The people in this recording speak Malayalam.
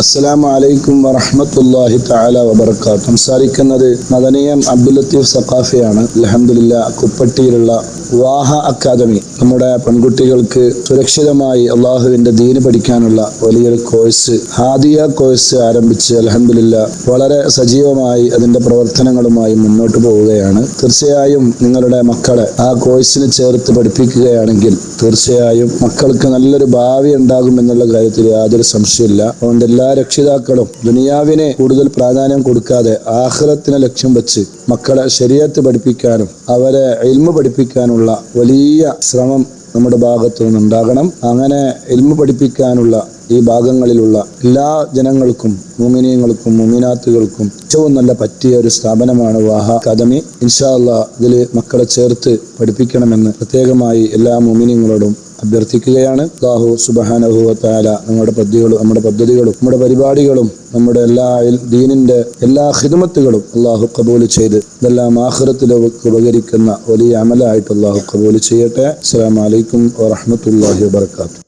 അസ്സലാമു അലൈക്കും വറഹ്മത്തുള്ളാഹി തആല വബറകാതുഹു. സംസാരിക്കുന്നത് മദനിയം അബ്ദുൽ ലത്തീഫ് സഖാഫിയാണ്. അൽഹംദുലില്ലാഹ് കുപ്പട്ടിയിലുള്ള വാഹ അക്കാദമി നമ്മുടെ പെൺകുട്ടികൾക്ക് സുരക്ഷിതമായി അള്ളാഹുവിന്റെ ദീന് പഠിക്കാനുള്ള വലിയൊരു കോഴ്സ്, ഹാദിയ കോഴ്സ് ആരംഭിച്ച് അൽഹംദുലില്ലാഹ് വളരെ സജീവമായി അതിന്റെ പ്രവർത്തനങ്ങളുമായി മുന്നോട്ട് പോവുകയാണ്. തീർച്ചയായും നിങ്ങളുടെ മക്കളെ ആ കോഴ്സിന് ചേർത്ത് പഠിപ്പിക്കുകയാണെങ്കിൽ തീർച്ചയായും മക്കൾക്ക് നല്ലൊരു ഭാവി ഉണ്ടാകും എന്നുള്ള കാര്യത്തിൽ യാതൊരു സംശയമില്ല. അതുകൊണ്ട് എല്ലാ രക്ഷിതാക്കളും ദുനിയാവിനെ കൂടുതൽ പ്രാധാന്യം കൊടുക്കാതെ ആഖിറത്തിനെ ലക്ഷ്യം വെച്ച് മക്കളെ ശരീഅത്ത് പഠിപ്പിക്കാനും അവരെ ഇൽമു പഠിപ്പിക്കാനുള്ള വലിയ ശ്രമം നമ്മുടെ ഭാഗത്തു നിന്നുണ്ടാകണം. അങ്ങനെ ഇൽമു പഠിപ്പിക്കാനുള്ള ഈ ഭാഗങ്ങളിലുള്ള എല്ലാ ജനങ്ങൾക്കും, മുഅ്മിനീങ്ങൾക്കും മുഅ്മിനാത്തുകൾക്കും ഏറ്റവും നല്ല പറ്റിയ ഒരു സ്ഥാപനമാണ് വാഹ അക്കാദമി. ഇൻഷാ അല്ലാഹ് ഇതിൽ മക്കളെ ചേർത്ത് പഠിപ്പിക്കണമെന്ന് പ്രത്യേകമായി എല്ലാ മുഅ്മിനീങ്ങളോടും അഭ്യർത്ഥിക്കുകയാണ്. അല്ലാഹു സുബ്ഹാനഹു വ തആല നമ്മുടെ പദ്ധതികളും നമ്മുടെ പരിപാടികളും നമ്മുടെ എല്ലാ ദീനിന്റെ എല്ലാ ഖിദ്മത്തുകളും അല്ലാഹു ഖബൂൽ ചെയ്ത് ഇതെല്ലാം ആഖിറത്തിലേക്ക് ഉപകരിക്കുന്ന വലിയ അമലായിട്ട് അല്ലാഹു ഖബൂൽ ചെയ്യട്ടെ. അസ്സലാമു അലൈക്കും വറഹ്മത്തുള്ളാഹി വബറകാതുഹു.